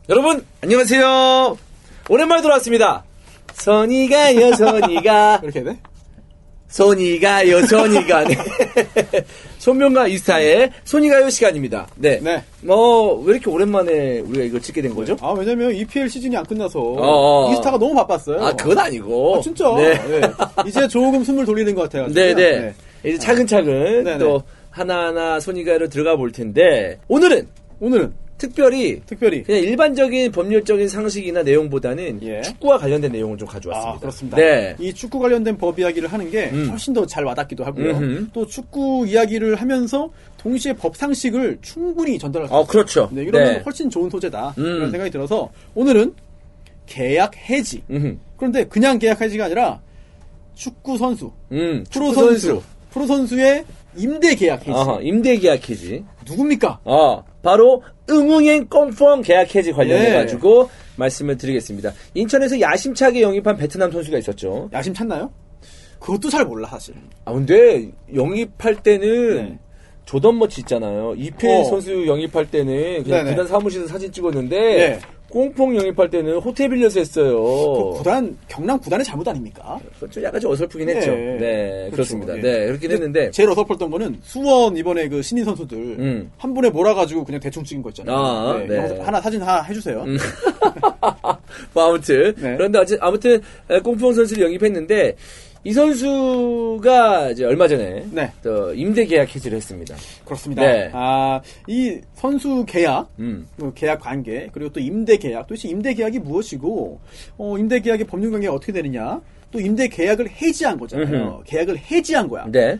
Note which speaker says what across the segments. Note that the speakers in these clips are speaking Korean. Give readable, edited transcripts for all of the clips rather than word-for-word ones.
Speaker 1: 여러분 안녕하세요. 오랜만에 돌아왔습니다. 선이가요 선이가
Speaker 2: 이렇게 돼?
Speaker 1: 선이가요 선이가 네. 손명가 이스타의 손이가요 시간입니다. 네.
Speaker 2: 네.
Speaker 1: 왜 이렇게 오랜만에 우리가 이걸 찍게 된 거죠?
Speaker 2: 왜냐면 EPL 시즌이 안 끝나서 이스타가 너무 바빴어요.
Speaker 1: 그건 아니고.
Speaker 2: 진짜.
Speaker 1: 네.
Speaker 2: 네. 이제 조금 숨을 돌리는 것 같아요.
Speaker 1: 네네. 이제 차근차근
Speaker 2: 네네.
Speaker 1: 또 하나하나 손이가요로 들어가 볼 텐데 오늘은 특별히 그냥 일반적인 법률적인 상식이나 내용보다는 축구와 관련된 내용을 좀 가져왔습니다.
Speaker 2: 그렇습니다.
Speaker 1: 네.
Speaker 2: 이 축구 관련된 법 이야기를 하는 게 훨씬 더 잘 와닿기도 하고요. 또 축구 이야기를 하면서 동시에 법 상식을 충분히 전달할 수 있어요.
Speaker 1: 그렇죠.
Speaker 2: 네, 이러면 훨씬 좋은 소재다. 그런 생각이 들어서 오늘은 계약 해지. 그런데 그냥 계약 해지가 아니라 축구 선수, 프로 선수의 임대 계약 해지.
Speaker 1: 임대 계약 해지.
Speaker 2: 누굽니까?
Speaker 1: 바로 응웅행 꽁펑 계약 해지 관련해가지고 말씀을 드리겠습니다. 인천에서 야심차게 영입한 베트남 선수가 있었죠.
Speaker 2: 야심 찼나요? 그것도 잘 몰라 사실.
Speaker 1: 근데 영입할 때는 조던 머치 있잖아요. 이필 선수 영입할 때는 그냥 구단 사무실에서 사진 찍었는데 꽁펑 영입할 때는 호텔 빌려서 했어요.
Speaker 2: 경남 구단의 잘못 아닙니까?
Speaker 1: 그렇죠. 약간 좀 어설프긴 했죠. 네,
Speaker 2: 그렇죠.
Speaker 1: 그렇습니다. 네, 그렇긴 했는데.
Speaker 2: 제일 어설펐던 거는 수원 이번에 그 신인 선수들 한 번에 몰아가지고 그냥 대충 찍은 거 있잖아요. 사진 하나 해주세요.
Speaker 1: 아무튼. 그런데 아무튼 꽁펑 선수를 영입했는데 이 선수가 이제 얼마 전에 또 임대 계약 해지를 했습니다.
Speaker 2: 그렇습니다.
Speaker 1: 네.
Speaker 2: 이 선수 계약, 계약 관계, 그리고 또 임대 계약, 도대체 임대 계약이 무엇이고, 임대 계약의 법률 관계가 어떻게 되느냐, 또 임대 계약을 해지한 거잖아요. 계약을 해지한 거야.
Speaker 1: 네.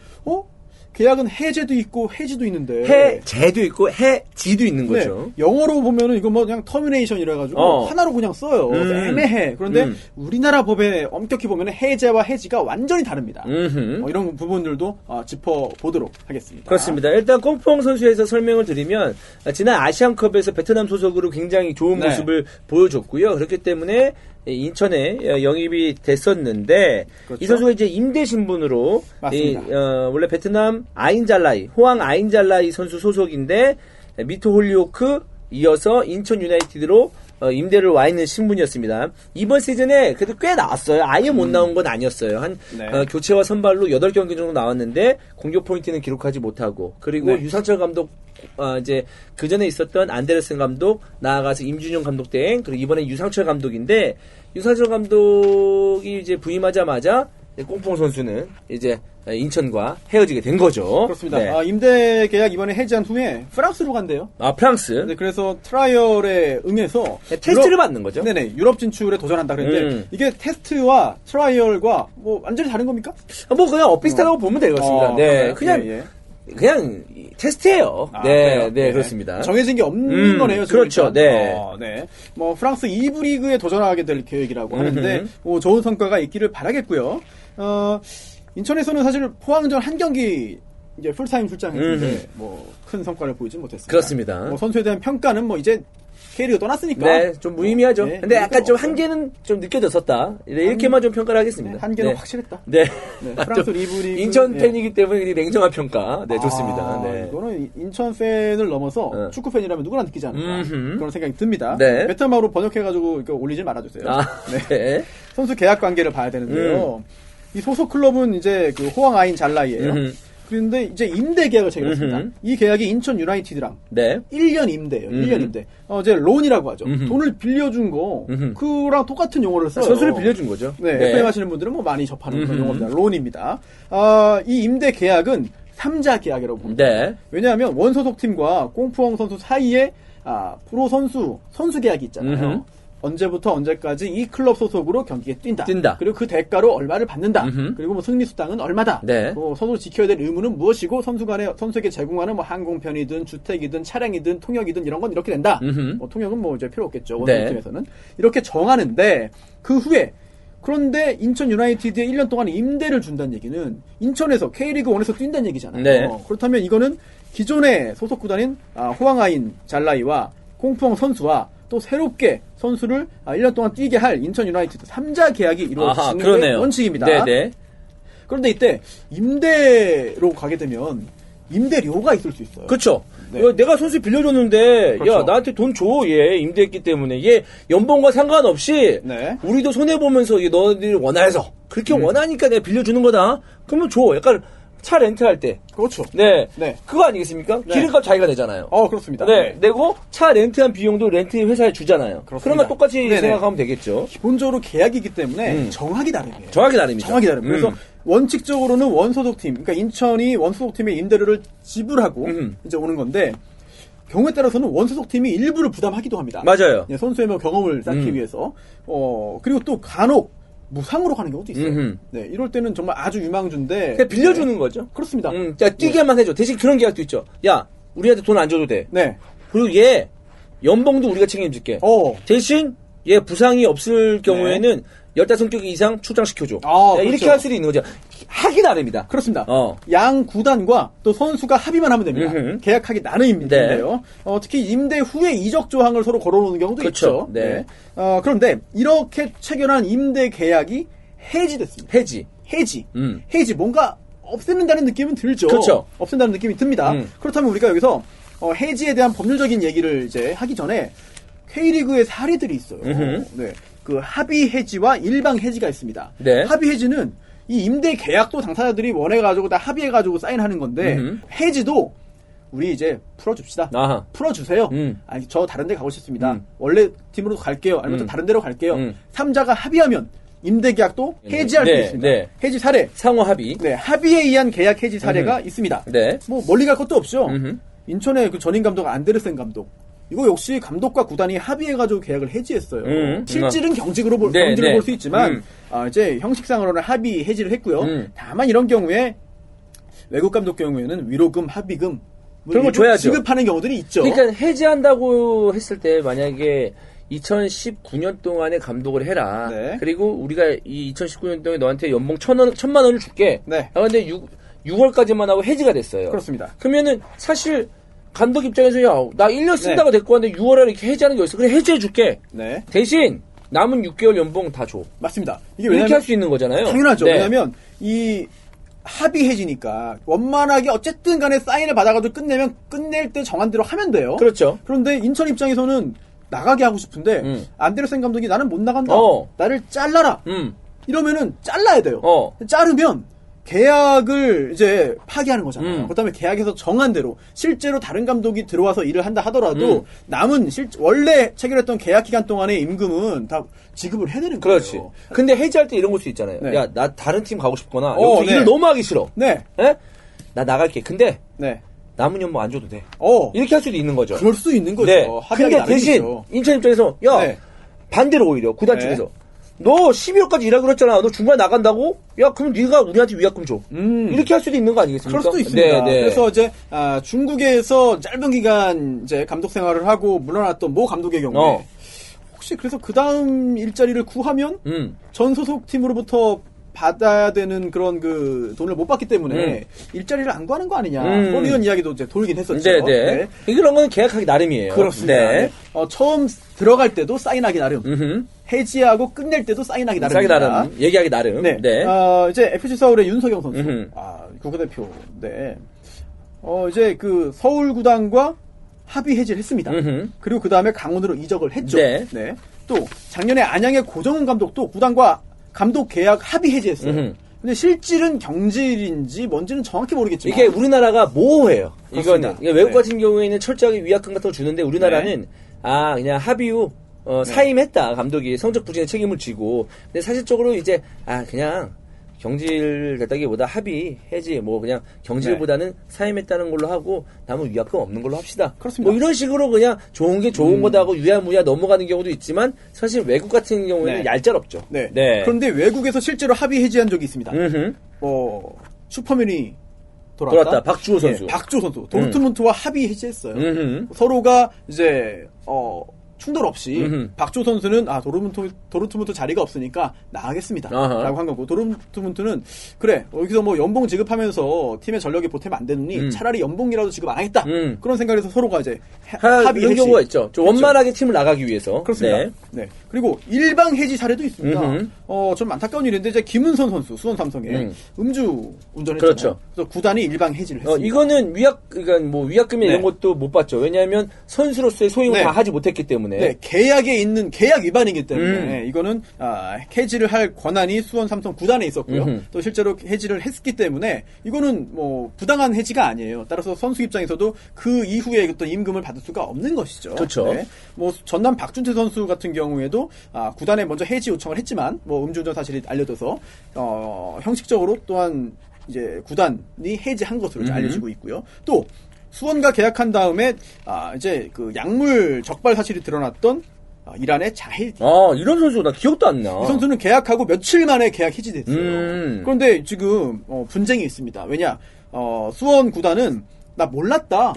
Speaker 2: 계약은 해제도 있고 해지도 있는데
Speaker 1: 해제도 있고 해지도 있는 거죠.
Speaker 2: 영어로 보면은 이거 그냥 터미네이션이라 가지고 하나로 그냥 써요. 애매해. 그런데 우리나라 법에 엄격히 보면은 해제와 해지가 완전히 다릅니다. 이런 부분들도 짚어보도록 하겠습니다.
Speaker 1: 그렇습니다. 일단 꽁펑 선수에서 설명을 드리면 지난 아시안컵에서 베트남 소속으로 굉장히 좋은 모습을 보여줬고요. 그렇기 때문에 인천에 영입이 됐었는데 이 선수가 이제 임대 신분으로 원래 베트남 호ang 아인잘라이 선수 소속인데 미토 홀리오크 이어서 인천 유나이티드로 임대를 와 있는 신분이었습니다. 이번 시즌에 그래도 꽤 나왔어요. 아예 못 나온 건 아니었어요. 교체와 선발로 8경기 정도 나왔는데 공격 포인트는 기록하지 못하고 그리고 유상철 감독 이제 그 전에 있었던 안데르센 감독 나아가서 임준영 감독 대행 그리고 이번에 유상철 감독인데 유상철 감독이 이제 부임하자마자 꽁펑 선수는 이제 인천과 헤어지게 된 거죠.
Speaker 2: 그렇습니다. 네. 임대 계약 이번에 해지한 후에 프랑스로 간대요.
Speaker 1: 프랑스.
Speaker 2: 네, 그래서 트라이얼에 응해서
Speaker 1: 테스트를 받는 거죠.
Speaker 2: 네네. 유럽 진출에 도전한다 그랬는데 이게 테스트와 트라이얼과 완전히 다른 겁니까?
Speaker 1: 그냥 비슷하다고 보면 되겠습니다. 네, 그냥 테스트예요. 네, 그렇습니다.
Speaker 2: 정해진 게 없는 거네요.
Speaker 1: 그렇죠.
Speaker 2: 프랑스 2부 리그에 도전하게 될 계획이라고 하는데 좋은 성과가 있기를 바라겠고요. 인천에서는 사실 포항전 한 경기 이제 풀타임 출장했는데 큰 성과를 보이지 못했습니다.
Speaker 1: 그렇습니다.
Speaker 2: 선수에 대한 평가는 이제 K리그 떠났으니까.
Speaker 1: 네, 좀 무의미하죠. 근데 약간 좀 한계는 좀 느껴졌었다. 이렇게만 좀 평가를 하겠습니다.
Speaker 2: 한계는 확실했다. 프랑스 리브 리그.
Speaker 1: 인천 팬이기 때문에 냉정한 평가. 좋습니다.
Speaker 2: 이거는 인천 팬을 넘어서 축구 팬이라면 누구나 느끼지 않을까. 그런 생각이 듭니다. 베트남어로 번역해가지고 이거 올리지 말아주세요. 선수 계약 관계를 봐야 되는데요. 이 소속 클럽은 이제 그 호ang 아인 잘라이예요. 그런데 이제 임대 계약을 체결했습니다. 이 계약이 인천 유나이티드랑 1년 임대예요. 1년 임대. 이제 론이라고 하죠. 돈을 빌려준 거 그랑 똑같은 용어를 써요.
Speaker 1: 선수를 빌려준 거죠.
Speaker 2: FM 하시는 분들은 많이 접하는 그런 용어입니다. 론입니다. 이 임대 계약은 3자 계약이라고 봅니다. 왜냐하면 원소속 팀과 꽁푸엉 선수 사이에 프로 선수 계약이 있잖아요. 언제부터 언제까지 이 클럽 소속으로 경기에 뛴다. 그리고 그 대가로 얼마를 받는다. 그리고 승리 수당은 얼마다. 선수를 지켜야 될 의무는 무엇이고 선수에게 제공하는 항공편이든 주택이든 차량이든 통역이든 이런 건 이렇게 된다. 통역은 이제 필요 없겠죠. 원소팀에서는 이렇게 정하는데 그 후에 그런데 인천 유나이티드에 1년 동안 임대를 준다는 얘기는 인천에서 K리그 1에서 뛴다는 얘기잖아요. 그렇다면 이거는 기존의 소속 구단인 호ang 아인 잘라이와 꽁푸엉 선수와 또 새롭게 선수를 1년 동안 뛰게 할 인천 유나이티드 3자 계약이 이루어지는 게 원칙입니다. 그런데 이때 임대로 가게 되면 임대료가 있을 수 있어요.
Speaker 1: 그렇죠.
Speaker 2: 네.
Speaker 1: 내가 선수 빌려줬는데
Speaker 2: 그렇죠.
Speaker 1: 야 나한테 돈 줘. 얘 임대했기 때문에 얘 연봉과 상관없이
Speaker 2: 네.
Speaker 1: 우리도 손해 보면서 너희들이 원해서 그렇게 원하니까 내가 빌려주는 거다. 그러면 줘. 약간 차 렌트할 때.
Speaker 2: 그렇죠.
Speaker 1: 네.
Speaker 2: 네.
Speaker 1: 그거 아니겠습니까?
Speaker 2: 네.
Speaker 1: 기름값 자기가 내잖아요.
Speaker 2: 그렇습니다.
Speaker 1: 네. 내고 차 렌트한 비용도 렌트 회사에 주잖아요.
Speaker 2: 그렇습니다.
Speaker 1: 그러면 똑같이
Speaker 2: 네네.
Speaker 1: 생각하면 되겠죠.
Speaker 2: 기본적으로 계약이기 때문에 정확히 다릅니다.
Speaker 1: 정확히 다릅니다.
Speaker 2: 정확히 다릅니다. 그래서 원칙적으로는 원소속팀, 그러니까 인천이 원소속팀의 임대료를 지불하고 이제 오는 건데 경우에 따라서는 원소속팀이 일부를 부담하기도 합니다.
Speaker 1: 맞아요.
Speaker 2: 예, 선수의 뭐 경험을 쌓기 위해서. 그리고 또 간혹 무상으로 가는 경우도 있어요. 네, 이럴 때는 정말 아주 유망주인데.
Speaker 1: 그냥 빌려주는 거죠.
Speaker 2: 그렇습니다.
Speaker 1: 자, 뛰게만 해줘. 대신 그런 계약도 있죠. 야, 우리한테 돈 안 줘도 돼.
Speaker 2: 네.
Speaker 1: 그리고 얘 연봉도 우리가 책임질게. 대신 얘 부상이 없을 경우에는 15경기 이상 출장시켜줘. 이렇게
Speaker 2: 그렇죠.
Speaker 1: 할 수도 있는 거죠. 하기 나름이다.
Speaker 2: 그렇습니다. 양 구단과 또 선수가 합의만 하면 됩니다. 계약하기 나름인데요.
Speaker 1: 네.
Speaker 2: 특히 임대 후에 이적 조항을 서로 걸어놓는 경우도
Speaker 1: 그렇죠.
Speaker 2: 있죠.
Speaker 1: 네.
Speaker 2: 그런데 이렇게 체결한 임대 계약이 해지됐습니다. 해지. 뭔가 없앤다는 느낌은 들죠.
Speaker 1: 그렇죠.
Speaker 2: 없앤다는 느낌이 듭니다. 그렇다면 우리가 여기서 해지에 대한 법률적인 얘기를 이제 하기 전에 K리그의 사례들이 있어요. 네. 그 합의 해지와 일방 해지가 있습니다.
Speaker 1: 네.
Speaker 2: 합의 해지는 이 임대 계약도 당사자들이 원해가지고 다 합의해가지고 사인하는 건데 해지도 우리 이제 풀어줍시다. 풀어주세요. 아니 저 다른 데 가고 싶습니다. 원래 팀으로 갈게요. 아니면 또 다른 데로 갈게요. 3자가 합의하면 임대 계약도 해지할 수 있습니다.
Speaker 1: 네.
Speaker 2: 해지 사례.
Speaker 1: 상호 합의.
Speaker 2: 네, 합의에 의한 계약 해지 사례가 있습니다.
Speaker 1: 네.
Speaker 2: 뭐 멀리 갈 것도 없죠. 인천의 그 전임 감독 안데르센 감독. 이거 역시 감독과 구단이 합의해가지고 계약을 해지했어요. 실질은 경직으로 볼 수 있지만 이제 형식상으로는 합의 해지를 했고요. 다만 이런 경우에 외국 감독 경우에는 위로금, 합의금
Speaker 1: 그런 거 줘야죠.
Speaker 2: 지급하는 경우들이 있죠.
Speaker 1: 그러니까 해지한다고 했을 때 만약에 2019년 동안에 감독을 해라.
Speaker 2: 네.
Speaker 1: 그리고 우리가 이 2019년 동안에 너한테 연봉 1,000만 원을 줄게.
Speaker 2: 네.
Speaker 1: 그런데 6월까지만 하고 해지가 됐어요.
Speaker 2: 그렇습니다.
Speaker 1: 그러면은 사실 감독 입장에서 나 1년 쓴다고 됐고 하는데 6월에 이렇게 해지하는 게 있어. 그래 해지해줄게.
Speaker 2: 네.
Speaker 1: 대신 남은 6개월 연봉 다 줘.
Speaker 2: 맞습니다.
Speaker 1: 이게 이렇게 할 수 있는 거잖아요.
Speaker 2: 당연하죠.
Speaker 1: 네.
Speaker 2: 왜냐하면 이 합의 해지니까 원만하게 어쨌든 간에 사인을 받아가지고 끝낼 때 정한 대로 하면 돼요.
Speaker 1: 그렇죠.
Speaker 2: 그런데 인천 입장에서는 나가게 하고 싶은데 안데르센 감독이 나는 못 나간다. 나를 잘라라. 이러면은 잘라야 돼요. 자르면 계약을 이제 파기하는 거잖아요. 그다음에 계약에서 정한 대로 실제로 다른 감독이 들어와서 일을 한다 하더라도 남은 원래 체결했던 계약 기간 동안의 임금은 다 지급을 해야 되는 거예요.
Speaker 1: 그렇지. 근데 해지할 때 이런 걸 수 있잖아요.
Speaker 2: 네.
Speaker 1: 야, 나 다른 팀 가고 싶거나 여기서 일을 너무 하기 싫어.
Speaker 2: 네.
Speaker 1: 에? 나 나갈게. 근데
Speaker 2: 네.
Speaker 1: 남은 연봉 안 줘도 돼.
Speaker 2: 이렇게
Speaker 1: 할 수도 있는 거죠.
Speaker 2: 그럴 수 있는 거죠.
Speaker 1: 네. 근데 대신 인천 입장에서 반대로 오히려 구단 측에서 너 12월까지 일하기로 했잖아. 너 중간에 나간다고? 야, 그럼 네가 우리한테 위약금 줘. 이렇게 할 수도 있는 거 아니겠습니까?
Speaker 2: 그럴 수도 있습니다.
Speaker 1: 네.
Speaker 2: 그래서 이제 중국에서 짧은 기간 이제 감독 생활을 하고 물러났던 모 감독의 경우에 혹시 그래서 그 다음 일자리를 구하면 전 소속 팀으로부터 받아야 되는 그런 그 돈을 못 받기 때문에 일자리를 안 구하는 거 아니냐. 뭐 이런 이야기도 이제 돌긴 했었죠.
Speaker 1: 네. 이런 건 계약하기 나름이에요.
Speaker 2: 그렇습니다. 네. 처음 들어갈 때도 사인하기 나름. 해지하고 끝낼 때도 사인하기 나름입니다.
Speaker 1: 얘기하기 나름.
Speaker 2: 네. 이제 FC 서울의 윤석영 선수. 국가대표. 네. 이제 그 서울 구단과 합의 해지를 했습니다. 그리고 그 다음에 강원으로 이적을 했죠.
Speaker 1: 네.
Speaker 2: 또 작년에 안양의 고정훈 감독도 구단과 감독 계약 합의 해지했어요. 근데 실질은 경질인지 뭔지는 정확히 모르겠지만
Speaker 1: 이게 우리나라가 모호해요.
Speaker 2: 그렇습니다.
Speaker 1: 이거는 외국 같은 경우에는 철저하게 위약금 같은 거 주는데 우리나라는 그냥 합의 후 사임했다. 감독이 성적 부진의 책임을 지고. 근데 사실적으로 이제 그냥 경질됐다기보다 합의 해지 뭐 그냥 경질보다는 사임했다는 걸로 하고 남은 위약금 없는 걸로 합시다.
Speaker 2: 그렇습니다.
Speaker 1: 뭐 이런 식으로 그냥 좋은 게 좋은 거다 하고 유야무야 넘어가는 경우도 있지만 사실 외국 같은 경우에는 얄짤없죠.
Speaker 2: 네. 그런데 외국에서 실제로 합의 해지한 적이 있습니다. 슈퍼맨이 돌아왔다.
Speaker 1: 박주호 선수.
Speaker 2: 박주호 선수. 도르트문트와 합의 해지했어요. 서로가 이제 충돌 없이 박주호 선수는 도르트문트 자리가 없으니까 나가겠습니다. 라고 한 거고 도르트문트는 그래 여기서 뭐 연봉 지급하면서 팀의 전력이 보태면 안 되느니 차라리 연봉이라도 지급 안 하겠다. 그런 생각에서 서로가 이제
Speaker 1: 합의한 경우가 있죠. 좀 원만하게 팀을 나가기 위해서.
Speaker 2: 그렇습니다. 네. 그리고 일방 해지 사례도 있습니다. 좀 안타까운 일인데 이제 김은선 선수 수원 삼성에 음주 운전했잖아요.
Speaker 1: 그렇죠.
Speaker 2: 그래서 구단이 일방 해지를 했습니다.
Speaker 1: 이거는 그러니까 뭐 위약금이나 이런 것도 못 받죠. 왜냐하면 선수로서의 소임을 다 하지 못했기 때문에.
Speaker 2: 네, 계약에 있는 계약 위반이기 때문에 이거는 해지를 할 권한이 수원 삼성 구단에 있었고요. 또 실제로 해지를 했기 때문에 이거는 뭐 부당한 해지가 아니에요. 따라서 선수 입장에서도 그 이후에 어떤 임금을 받을 수가 없는 것이죠.
Speaker 1: 그렇죠.
Speaker 2: 네. 뭐 전남 박준태 선수 같은 경우에도 구단에 먼저 해지 요청을 했지만 뭐 음주운전 사실이 알려져서 형식적으로 또한 이제 구단이 해지한 것으로 이제 알려지고 있고요. 또 수원과 계약한 다음에 이제 그 약물 적발 사실이 드러났던 이란의 자헬.
Speaker 1: 이런 선수 나 기억도 안 나.
Speaker 2: 이 선수는 계약하고 며칠 만에 계약 해지됐어요. 그런데 지금 분쟁이 있습니다. 왜냐 수원 구단은 나 몰랐다.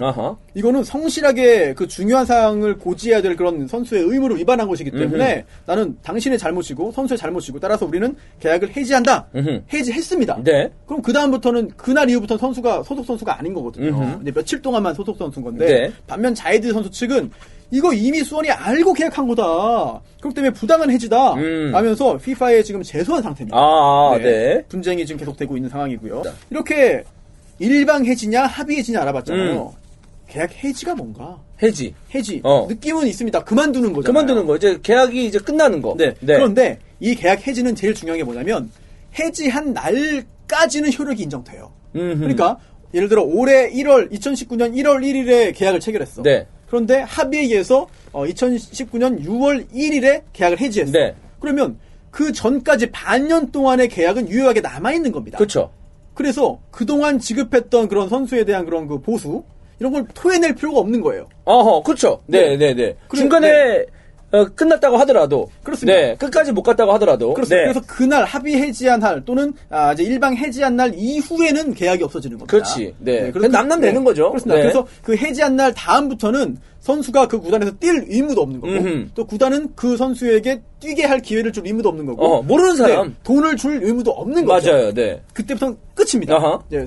Speaker 2: 이거는 성실하게 그 중요한 사항을 고지해야 될 그런 선수의 의무를 위반한 것이기 때문에 나는 당신의 잘못이고 선수의 잘못이고 따라서 우리는 계약을 해지한다. 해지했습니다.
Speaker 1: 네.
Speaker 2: 그럼 그 다음부터는 그날 이후부터 선수가 소속 선수가 아닌 거거든요. 이제 며칠 동안만 소속 선수인 건데
Speaker 1: 네.
Speaker 2: 반면 자이드 선수 측은 이거 이미 수원이 알고 계약한 거다. 그렇기 때문에 부당한 해지다. 하면서 FIFA에 지금 제소한 상태입니다.
Speaker 1: 네.
Speaker 2: 분쟁이 지금 계속되고 있는 상황이고요. 이렇게 일방 해지냐 합의 해지냐 알아봤잖아요. 계약 해지가 뭔가?
Speaker 1: 해지.
Speaker 2: 느낌은 있습니다. 그만두는 거잖아요.
Speaker 1: 그만두는 거. 이제 계약이 이제 끝나는 거.
Speaker 2: 네. 그런데 이 계약 해지는 제일 중요한 게 뭐냐면 해지한 날까지는 효력이 인정돼요. 그러니까 예를 들어 올해 2019년 1월 1일에 계약을 체결했어.
Speaker 1: 네.
Speaker 2: 그런데 합의에 의해서 2019년 6월 1일에 계약을 해지했어.
Speaker 1: 네.
Speaker 2: 그러면 그 전까지 반년 동안의 계약은 유효하게 남아있는 겁니다.
Speaker 1: 그렇죠.
Speaker 2: 그래서 그동안 지급했던 그런 선수에 대한 그런 그 보수 이런 걸 토해낼 필요가 없는 거예요.
Speaker 1: 그렇죠. 네. 중간에 끝났다고 하더라도
Speaker 2: 그렇습니다.
Speaker 1: 네, 끝까지 못 갔다고 하더라도
Speaker 2: 그렇습니다.
Speaker 1: 네.
Speaker 2: 그래서 그날 합의 해지한 날 또는 이제 일방 해지한 날 이후에는 계약이 없어지는 겁니다.
Speaker 1: 그렇지. 네. 그래서 남남되는 거죠.
Speaker 2: 그렇습니다.
Speaker 1: 네.
Speaker 2: 그래서 그 해지한 날 다음부터는 선수가 그 구단에서 뛸 의무도 없는 거고 또 구단은 그 선수에게 뛰게 할 기회를 줄 의무도 없는 거고
Speaker 1: 모르는 사람
Speaker 2: 네, 돈을 줄 의무도 없는 거죠.
Speaker 1: 맞아요. 네.
Speaker 2: 그때부터는 끝입니다. 네,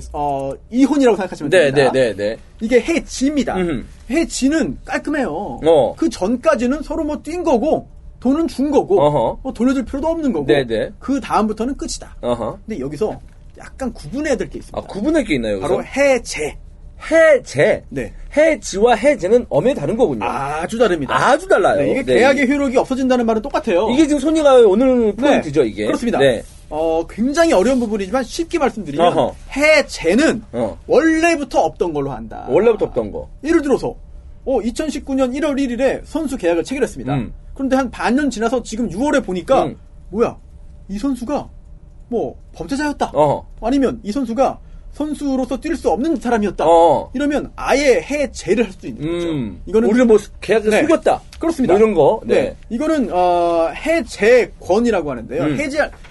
Speaker 2: 이혼이라고 생각하시면 됩니다.
Speaker 1: 네.
Speaker 2: 이게 해지입니다. 해지는 깔끔해요. 그 전까지는 서로 뭐 뛴 거고 돈은 준 거고 뭐 돌려줄 필요도 없는 거고 그 다음부터는 끝이다. 근데 여기서 약간 구분해야 될 게 있습니다.
Speaker 1: 구분할 게 있나요? 여기서?
Speaker 2: 바로 해제.
Speaker 1: 네. 해지와 해제는 엄연히 다른 거군요.
Speaker 2: 아주 다릅니다.
Speaker 1: 아주 달라요.
Speaker 2: 네, 이게 계약의 효력이 없어진다는 말은 똑같아요.
Speaker 1: 이게 지금 손이가 오늘 포인트죠, 이게.
Speaker 2: 그렇습니다.
Speaker 1: 네.
Speaker 2: 굉장히 어려운 부분이지만 쉽게 말씀드리면 해제는 원래부터 없던 걸로 한다.
Speaker 1: 원래부터 없던 거.
Speaker 2: 예를 들어서 2019년 1월 1일에 선수 계약을 체결했습니다. 그런데 한 반년 지나서 지금 6월에 보니까 뭐야 이 선수가 뭐 범죄자였다. 아니면 이 선수가 선수로서 뛸 수 없는 사람이었다. 이러면 아예 해제를 할 수 있는 거죠. 이거는
Speaker 1: 우리를 뭐 계약을 속였다.
Speaker 2: 그렇습니다.
Speaker 1: 뭐 이런 거.
Speaker 2: 네. 이거는 해제권이라고 하는데요.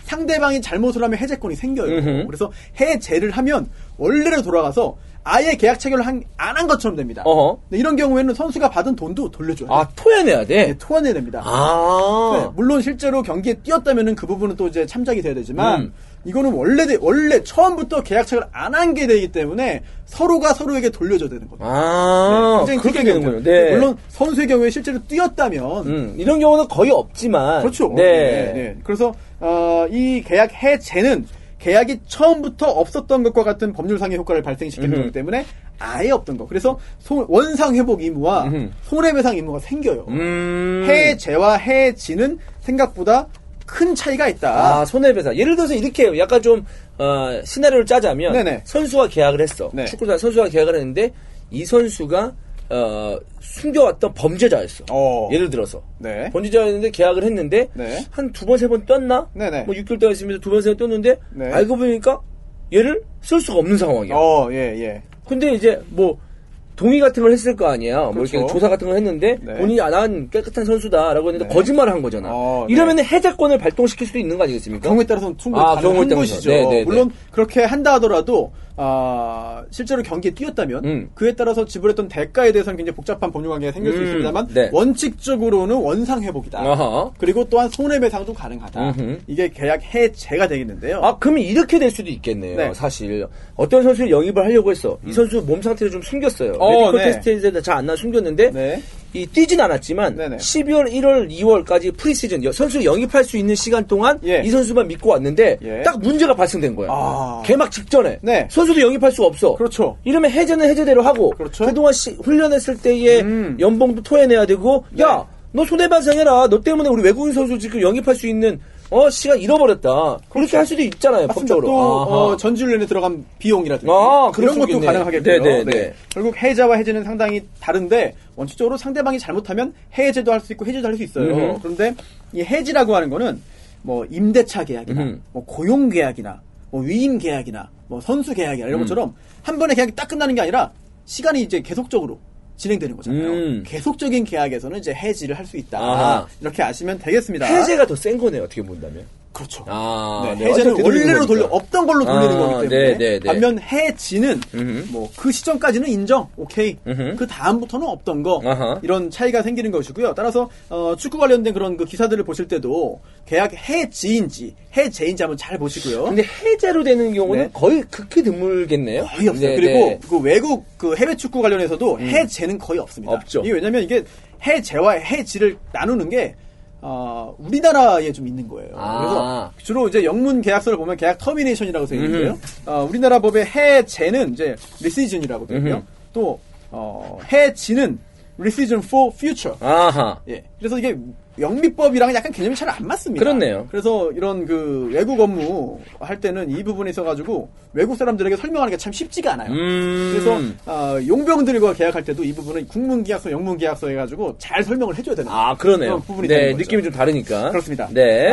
Speaker 2: 상대방이 잘못을 하면 해제권이 생겨요. 그래서 해제를 하면 원래로 돌아가서 아예 계약 체결을 안 한 것처럼 됩니다. 네, 이런 경우에는 선수가 받은 돈도 돌려줘야 돼요.
Speaker 1: 토해내야 돼?
Speaker 2: 네, 토해내야 됩니다. 네, 물론 실제로 경기에 뛰었다면은 그 부분은 또 이제 참작이 돼야 되지만 이거는 원래 처음부터 계약 체결을 안 한 게 되기 때문에 서로가 서로에게 돌려줘야 되는 겁니다.
Speaker 1: 네, 그렇게 되는군요.
Speaker 2: 네. 물론 선수의 경우에 실제로 뛰었다면
Speaker 1: 이런 경우는 거의 없지만
Speaker 2: 그렇죠.
Speaker 1: 네.
Speaker 2: 그래서 이 계약 해제는 계약이 처음부터 없었던 것과 같은 법률상의 효과를 발생시키는 거기 때문에 아예 없던 거. 그래서 원상 회복 의무와 손해배상 의무가 생겨요. 해제와 해지는 생각보다 큰 차이가 있다.
Speaker 1: 손해배상. 예를 들어서 이렇게 해요. 약간 좀 시나리오를 짜자면
Speaker 2: 네네.
Speaker 1: 선수와 계약을 했어.
Speaker 2: 네.
Speaker 1: 축구단 선수와 계약을 했는데 이 선수가 숨겨왔던 범죄자였어. 예를 들어서.
Speaker 2: 네.
Speaker 1: 범죄자였는데 계약을 했는데
Speaker 2: 네.
Speaker 1: 한 두 번, 세 번 떴나?
Speaker 2: 네네.
Speaker 1: 뭐 6개월 동안 있으면서 두 번, 세 번 떴는데
Speaker 2: 네.
Speaker 1: 알고 보니까 얘를 쓸 수가 없는 상황이야.
Speaker 2: 예.
Speaker 1: 근데 이제 뭐 동의 같은 걸 했을 거 아니야.
Speaker 2: 그렇죠.
Speaker 1: 뭐 이렇게 조사 같은 걸 했는데
Speaker 2: 네.
Speaker 1: 본인이 난 깨끗한 선수다라고 했는데
Speaker 2: 네.
Speaker 1: 거짓말을 한 거잖아. 이러면 해제권을 발동시킬 수도 있는 거 아니겠습니까?
Speaker 2: 경우에 따라서는 충분히 가능한
Speaker 1: 경우에 따라서.
Speaker 2: 것이죠.
Speaker 1: 네.
Speaker 2: 물론 그렇게 한다 하더라도 실제로 경기에 뛰었다면 그에 따라서 지불했던 대가에 대해서는 굉장히 복잡한 법률관계가 생길 수 있습니다만
Speaker 1: 네.
Speaker 2: 원칙적으로는 원상 회복이다. 그리고 또한 손해배상도 가능하다. 이게 계약 해제가 되겠는데요.
Speaker 1: 아, 그러면 이렇게 될 수도 있겠네요.
Speaker 2: 네.
Speaker 1: 사실 어떤 선수를 영입을 하려고 했어. 이 선수 몸 상태를 좀 숨겼어요. 메디컬
Speaker 2: 네.
Speaker 1: 테스트에서 잘 안 나 숨겼는데
Speaker 2: 네.
Speaker 1: 뛰진 않았지만
Speaker 2: 네네.
Speaker 1: 12월, 1월, 2월까지 프리시즌 선수 영입할 수 있는 시간 동안
Speaker 2: 예.
Speaker 1: 이 선수만 믿고 왔는데
Speaker 2: 예.
Speaker 1: 딱 문제가 발생된 거야. 개막 직전에
Speaker 2: 네.
Speaker 1: 선수도 영입할 수 없어.
Speaker 2: 그렇죠.
Speaker 1: 이러면 해제는 해제대로 하고
Speaker 2: 그렇죠.
Speaker 1: 그동안 훈련했을 때의 연봉도 토해내야 되고
Speaker 2: 네.
Speaker 1: 야, 너 손해배상해라. 너 때문에 우리 외국인 선수 지금 영입할 수 있는 시간 잃어버렸다. 그렇게 할 수도 있잖아요.
Speaker 2: 맞습니다.
Speaker 1: 법적으로.
Speaker 2: 또 전지훈련에 들어간 비용이라든지
Speaker 1: 그럴
Speaker 2: 이런
Speaker 1: 수
Speaker 2: 것도
Speaker 1: 있겠네요.
Speaker 2: 가능하겠고요.
Speaker 1: 네네네.
Speaker 2: 네. 결국 해제와 해제는 상당히 다른데 원칙적으로 상대방이 잘못하면 해제도 할 수 있고 해제도 할 수 있어요. 그런데 이 해지라고 하는 거는 뭐 임대차 계약이나 뭐 고용 계약이나 뭐 위임 계약이나 뭐 선수 계약이나 이런 것처럼 한 번에 계약이 딱 끝나는 게 아니라 시간이 이제 계속적으로 진행되는 거잖아요. 계속적인 계약에서는 이제 해지를 할 수 있다. 이렇게 아시면 되겠습니다.
Speaker 1: 해제가 더 센 거네요. 어떻게 본다면.
Speaker 2: 그렇죠.
Speaker 1: 네,
Speaker 2: 해제는 원래로 없던 걸로 돌리는 거기 때문에.
Speaker 1: 네.
Speaker 2: 반면 해지는 뭐 그 시점까지는 인정. 오케이. 그 다음부터는 없던 거. 이런 차이가 생기는 것이고요. 따라서 축구 관련된 그런 그 기사들을 보실 때도 계약 해지인지 해제인지 한번 잘 보시고요.
Speaker 1: 근데 해제로 되는 경우는 거의 극히 드물겠네요.
Speaker 2: 거의 없어요.
Speaker 1: 네,
Speaker 2: 그리고
Speaker 1: 네.
Speaker 2: 그 외국 그 해외 축구 관련해서도 해제는 거의 없습니다.
Speaker 1: 없죠.
Speaker 2: 이게 왜냐면 이게 해제와 해지를 나누는 게 우리나라에 좀 있는 거예요. 그래서 주로 이제 영문 계약서를 보면 계약 터미네이션이라고 되어 있는데요. 우리나라 법의 해제는 이제 리시즌이라고 되어 있고요. 또 해지는 리시즌 for future. 예. 그래서 이게 영미법이랑 약간 개념이 잘 안 맞습니다.
Speaker 1: 그렇네요.
Speaker 2: 그래서 이런 그 외국 업무 할 때는 이 부분에 있어가지고 외국 사람들에게 설명하는 게 참 쉽지가 않아요. 그래서 용병들과 계약할 때도 이 부분은 국문계약서, 영문계약서 해가지고 잘 설명을 해줘야 되는.
Speaker 1: 그러네요.
Speaker 2: 부분이
Speaker 1: 네,
Speaker 2: 되는 거죠.
Speaker 1: 느낌이 좀 다르니까.
Speaker 2: 그렇습니다.
Speaker 1: 네.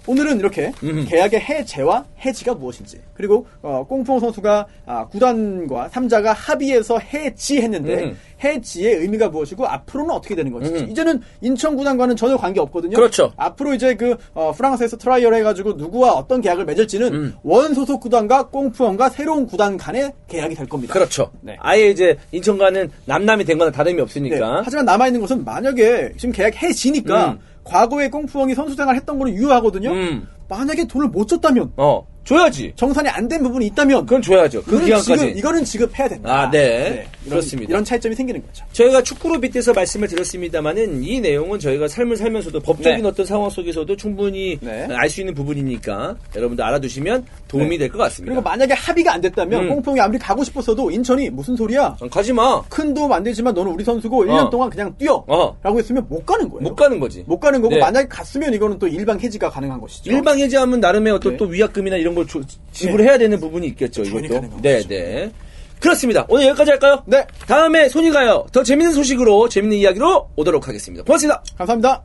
Speaker 2: 오늘은 이렇게 계약의 해제와 해지가 무엇인지 그리고 꽁푸엉 선수가 구단과 3자가 합의해서 해지했는데 해지의 의미가 무엇이고 앞으로는 어떻게 되는 것인지 이제는 인천 구단과는 전혀 관계 없거든요.
Speaker 1: 그렇죠.
Speaker 2: 앞으로 이제 그 프랑스에서 트라이얼 해가지고 누구와 어떤 계약을 맺을지는 원 소속 구단과 꽁푸엉과 새로운 구단 간의 계약이 될 겁니다.
Speaker 1: 그렇죠.
Speaker 2: 네.
Speaker 1: 아예 이제 인천과는 남남이 된 거나 다름이 없으니까.
Speaker 2: 네. 하지만 남아있는 것은 만약에 지금 계약 해지니까 과거에 꽁푸엉이 선수 생활 했던 거는 유효하거든요. 만약에 돈을 못 줬다면
Speaker 1: 줘야지.
Speaker 2: 정산이 안 된 부분이 있다면
Speaker 1: 그건 줘야죠. 그 기간까지.
Speaker 2: 이거는 지급해야 된다.
Speaker 1: 그렇습니다.
Speaker 2: 이런 차이점이 생기는 거죠.
Speaker 1: 저희가 축구로 빗대서 말씀을 드렸습니다만은 이 내용은 저희가 삶을 살면서도 법적인 어떤 상황 속에서도 충분히 알 수 있는 부분이니까 여러분들 알아두시면 도움이 될 것 같습니다.
Speaker 2: 그리고 만약에 합의가 안 됐다면 꽁푸엉이 아무리 가고 싶었어도 인천이 무슨 소리야?
Speaker 1: 가지 마.
Speaker 2: 큰 도움 안 되지만 너는 우리 선수고 1년 동안 그냥 뛰어. 라고 했으면 못 가는 거예요.
Speaker 1: 못 가는 거지.
Speaker 2: 못 가는 거고 만약에 갔으면 이거는 또 일방 해지가 가능한 것이죠.
Speaker 1: 일방 해지하면 나름의 어떤 또 위약금이나 이런 걸 지불해야 되는 부분이 있겠죠. 이것도. 네. 그렇습니다. 오늘 여기까지 할까요?
Speaker 2: 네.
Speaker 1: 다음에 손이 가요. 더 재밌는 소식으로 재밌는 이야기로 오도록 하겠습니다. 고맙습니다.
Speaker 2: 감사합니다.